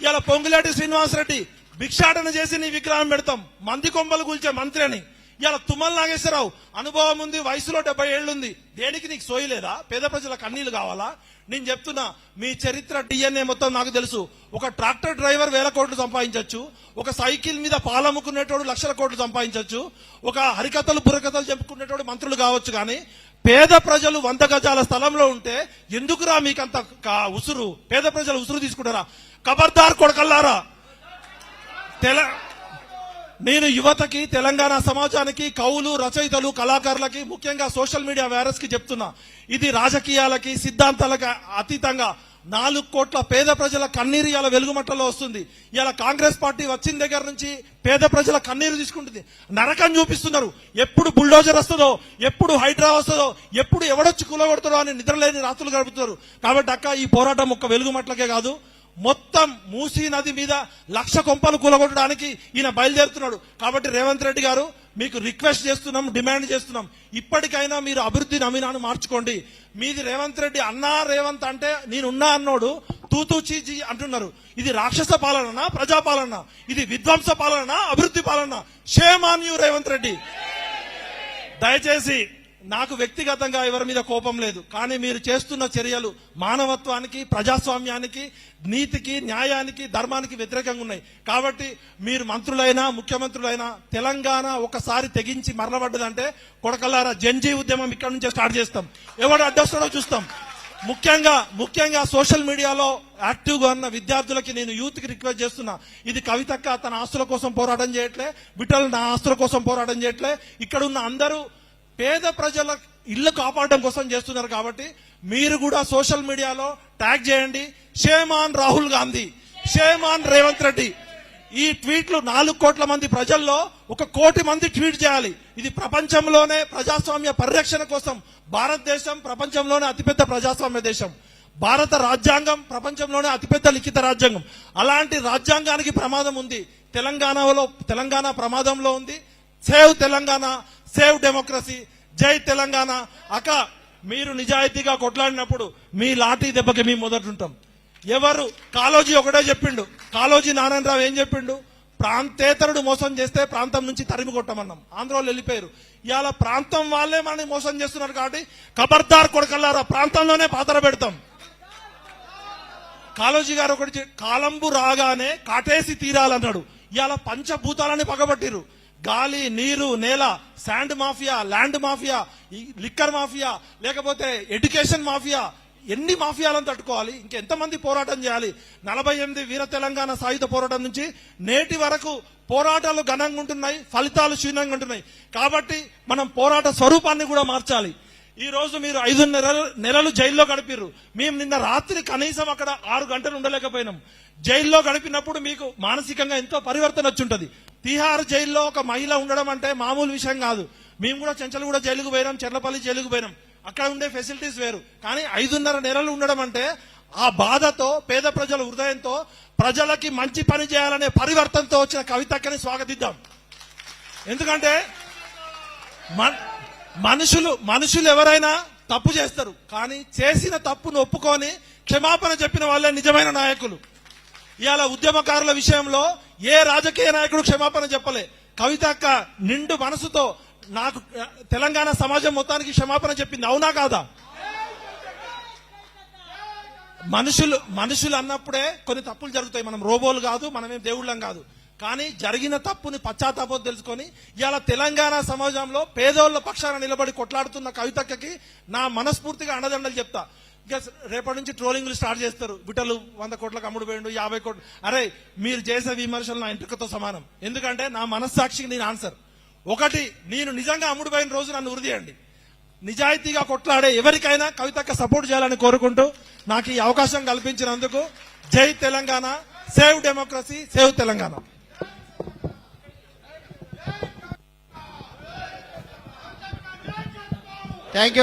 ఇలా పొంగులేటి శ్రీనివాసరెడ్డి భిక్షాటన చేసి నీ విగ్రహం పెడతాం. మంది కొంపలు కూల్చే మంత్రి అని. ఇలా తుమ్మల నాగేశ్వరరావు అనుభవం ఉంది, వయసులో 70 ఏళ్లుంది, దేనికి నీకు సోయలేదా? పేద ప్రజల కన్నీళ్లు కావాలా? నేను చెప్తున్నా, మీ చరిత్ర DNA మొత్తం నాకు తెలుసు. ఒక ట్రాక్టర్ డ్రైవర్ 1000 కోట్లు సంపాదించవచ్చు, ఒక సైకిల్ మీద పాలమ్ముకునేటోడు లక్షల కోట్లు సంపాదించవచ్చు, ఒక హరికథలు బుర్రకథలు చెప్పుకునేటోడు మంత్రులు కావచ్చు. కానీ పేద ప్రజలు 100 గజాల స్థలంలో ఉంటే ఎందుకురా మీకంత ఉసురు? పేద ప్రజలు ఉసురు తీసుకుంటారా? ఖబర్దార్ కొడకల్లారా. నేను యువతకి, తెలంగాణ సమాజానికి, కవులు, రచయితలు, కళాకారులకి, ముఖ్యంగా సోషల్ మీడియా వైరస్ కి చెప్తున్నా, ఇది రాజకీయాలకి, సిద్ధాంతాలకి అతీతంగా 4 కోట్ల పేద ప్రజల కన్నీరు ఇలా వెలుగుమట్టలో వస్తుంది. ఇలా కాంగ్రెస్ పార్టీ వచ్చిన దగ్గర నుంచి పేద ప్రజల కన్నీరు తీసుకుంటుంది. నరకం చూపిస్తున్నారు. ఎప్పుడు బుల్డోజర్ వస్తుందో, ఎప్పుడు హైడ్రా వస్తుందో, ఎప్పుడు ఎవడొచ్చి కూలగొడతాడో అని నిద్రలేని రాత్రులు గడుపుతారు. కాబట్టి అక్క, ఈ పోరాటం ఒక్క వెలుగుమట్లకే కాదు, మొత్తం మూసీ నది మీద 1,00,000 కొంపలు కూలగొట్టడానికి ఈయన బయలుదేరుతున్నాడు. కాబట్టి రేవంత్ రెడ్డి గారు, మీకు రిక్వెస్ట్ చేస్తున్నాం, డిమాండ్ చేస్తున్నాం, ఇప్పటికైనా మీరు అభివృద్ధిని అమీనాను మార్చుకోండి. మీది రేవంత్ రెడ్డి అన్నా, రేవంత్ అంటే నేనున్నా అన్నోడు తూతూ చీజీ అంటున్నారు. ఇది రాక్షస పాలన, ప్రజాపాలన? ఇది విధ్వంస పాలన, అభివృద్ధి పాలన? Shame on you Revanth Reddy. దయచేసి, నాకు వ్యక్తిగతంగా ఎవరి మీద కోపం లేదు, కానీ మీరు చేస్తున్న చర్యలు మానవత్వానికి, ప్రజాస్వామ్యానికి, నీతికి, న్యాయానికి, ధర్మానికి వ్యతిరేకంగా ఉన్నాయి. కాబట్టి మీరు మంత్రులైనా, ముఖ్యమంత్రులైనా, తెలంగాణ ఒకసారి తెగించి మరలబడ్డదంటే కొడకల్లారా జంజీ ఉద్యమం ఇక్కడ నుంచే స్టార్ట్ చేస్తాం. ఎవడు అడ్డొస్తాడో చూస్తాం. ముఖ్యంగా సోషల్ మీడియాలో యాక్టివ్ గా ఉన్న విద్యార్థులకి నేను యూత్ కి రిక్వెస్ట్ చేస్తున్నా, ఇది కవితక్క తన ఆస్తుల కోసం పోరాటం చేయట్లే, విఠల్ నా ఆస్తుల కోసం పోరాటం చేయట్లే, ఇక్కడ ఉన్న అందరూ పేద ప్రజల ఇల్లు కాపాడడం కోసం చేస్తున్నారు. కాబట్టి మీరు కూడా సోషల్ మీడియాలో ట్యాగ్ చేయండి, shame on Rahul Gandhi, shame on Revanth Reddy. ఈ ట్వీట్లు 4 కోట్ల మంది ప్రజల్లో 1 కోటి మంది ట్వీట్ చేయాలి. ఇది ప్రపంచంలోనే ప్రజాస్వామ్య పరిరక్షణ కోసం. భారతదేశం ప్రపంచంలోనే అతిపెద్ద ప్రజాస్వామ్య దేశం. భారత రాజ్యాంగం ప్రపంచంలోనే అతిపెద్ద లిఖిత రాజ్యాంగం. అలాంటి రాజ్యాంగానికి ప్రమాదం ఉంది. తెలంగాణ ప్రమాదంలో ఉంది. సేవ్ తెలంగాణ, సేవ్ డెమోక్రసీ, జై తెలంగాణ. అక్క, మీరు నిజాయితీగా కొట్లాడినప్పుడు మీ లాఠీ దెబ్బకి మేము మొదటుంటాం. ఎవరు కాళోజీ ఒకటే చెప్పిండు. కాళోజీ నారాయణరావు ఏం చెప్పిండు? ప్రాంతేతరుడు మోసం చేస్తే ప్రాంతం నుంచి తరిమి కొట్టమన్నాం. ఆంధ్రలో వెళ్ళిపోయారు. ఇవాళ ప్రాంతం వాళ్ళే మనని మోసం చేస్తున్నారు. కాబట్టి ఖబర్దార్ కొడకల్లారా, ప్రాంతంలోనే పాతర పెడతాం. కాళోజీ గారు ఒకటి, కాలంబు రాగానే కాటేసి తీరాలన్నాడు. ఇవాళ పంచభూతాలని పగబట్టిరు. గాలి, నీరు, నేల, sand mafia, land mafia, liquor mafia, లేకపోతే ఎడ్యుకేషన్ మాఫియా, ఎన్ని మాఫియాలను తట్టుకోవాలి? ఇంకెంతమంది పోరాటం చేయాలి? 48 వీర తెలంగాణ సాయుధ పోరాటం నుంచి నేటి వరకు పోరాటాలు ఘనంగా ఉంటున్నాయి, ఫలితాలు శూన్యంగా ఉంటున్నాయి. కాబట్టి మనం పోరాట స్వరూపాన్ని కూడా మార్చాలి. ఈ రోజు మీరు 5 నెలలు జైల్లో గడిపిర్రు. మేము నిన్న రాత్రి కనీసం అక్కడ 6 గంటలు ఉండలేకపోయినాం. జైల్లో గడిపినప్పుడు మీకు మానసికంగా ఎంతో పరివర్తన వచ్చుంటది. తిహార్ జైల్లో ఒక మహిళ ఉండడం అంటే మామూలు విషయం కాదు. మేము కూడా చెంచల్గూడ జైలుకు పోయినాం, చెర్లపల్లి జైలుకు పోయినాం. అక్కడ ఉండే ఫెసిలిటీస్ వేరు. కానీ 5.5 నెలలు ఉండడం అంటే ఆ బాధతో, పేద ప్రజల హృదయంతో, ప్రజలకి మంచి పని చేయాలనే పరివర్తనతో వచ్చిన కవితక్కని స్వాగతిద్దాం. ఎందుకంటే మనుషులు ఎవరైనా తప్పు చేస్తారు, కానీ చేసిన తప్పును ఒప్పుకొని క్షమాపణ చెప్పిన వాళ్ళే నిజమైన నాయకులు. ఇవాళ ఉద్యమకారుల విషయంలో ఏ రాజకీయ నాయకుడు క్షమాపణ చెప్పలే. కవితక్క నిండు మనసుతో నాకు తెలంగాణ సమాజం మొత్తానికి క్షమాపణ చెప్పింది. అవునా కాదా? మనుషులు అన్నప్పుడే కొన్ని తప్పులు జరుగుతాయి. మనం రోబోలు కాదు, మనమేం దేవుళ్ళం కాదు. కానీ జరిగిన తప్పుని పశ్చాత్తాపం తెలుసుకొని ఇవాళ తెలంగాణ సమాజంలో పేదోళ్ల పక్షాన నిలబడి కొట్లాడుతున్న కవితక్కకి నా మనస్ఫూర్తిగా అండదండలు చెప్తా. ఇంకా రేపటి నుంచి ట్రోలింగ్లు స్టార్ట్ చేస్తారు. విటలు 100 కోట్లకు అమ్ముడు పోయిండు, 50 కోట్లు. అరే, మీరు చేసే విమర్శలు నా ఇంటికతో సమానం. ఎందుకంటే నా మనస్సాక్షికి నేను ఆన్సర్. ఒకటి, నేను నిజంగా అమ్ముడు పోయిన రోజు నన్ను ఉరిదీయండి. నిజాయితీగా కొట్లాడే ఎవరికైనా కవితక్క సపోర్ట్ చేయాలని కోరుకుంటూ నాకు ఈ అవకాశం కల్పించినందుకు జై Telangana, save democracy, save Telangana. Thank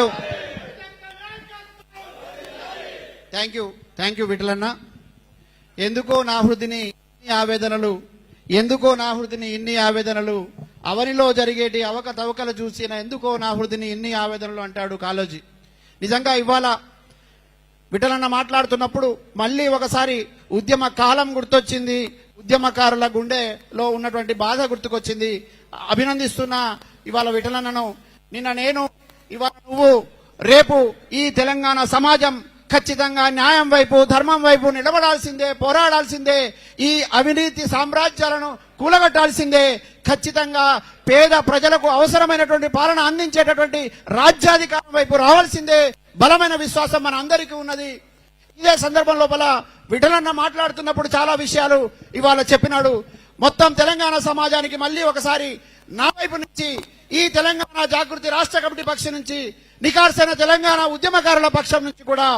you విఠలన్న. ఎందుకో నా హృదిని ఇన్ని ఆవేదనలు, అవనిలో జరిగేటి అవకతవకలు చూసిన ఎందుకో నా హృదిని ఇన్ని ఆవేదనలు అంటాడు కాళోజీ. నిజంగా ఇవాళ విఠలన్న మాట్లాడుతున్నప్పుడు మళ్ళీ ఒకసారి ఉద్యమ కాలం గుర్తొచ్చింది, ఉద్యమకారుల గుండెలో ఉన్నటువంటి బాధ గుర్తుకొచ్చింది. అభినందిస్తున్నా ఇవాళ విఠలన్నను. నిన్న నేను, ఇవాళ నువ్వు, రేపు ఈ తెలంగాణ సమాజం ఖచ్చితంగా న్యాయం వైపు, ధర్మం వైపు నిలబడాల్సిందే, పోరాడాల్సిందే. ఈ అవినీతి సామ్రాజ్యాలను కూలగొట్టాల్సిందే. ఖచ్చితంగా పేద ప్రజలకు అవసరమైనటువంటి పాలన అందించేటటువంటి రాజ్యాధికారం వైపు రావాల్సిందే. బలమైన విశ్వాసం మన అందరికీ ఉన్నది. ఇదే సందర్భం లోపల విఠలన్న మాట్లాడుతున్నప్పుడు చాలా విషయాలు ఇవాళ చెప్పినాడు. మొత్తం తెలంగాణ సమాజానికి మళ్ళీ ఒకసారి నా వైపు నుంచి, ఈ తెలంగాణ జాగృతి రాష్ట్ర కమిటీ పక్షం నుంచి, నికార్సైన తెలంగాణ ఉద్యమకారుల పక్షం నుంచి కూడా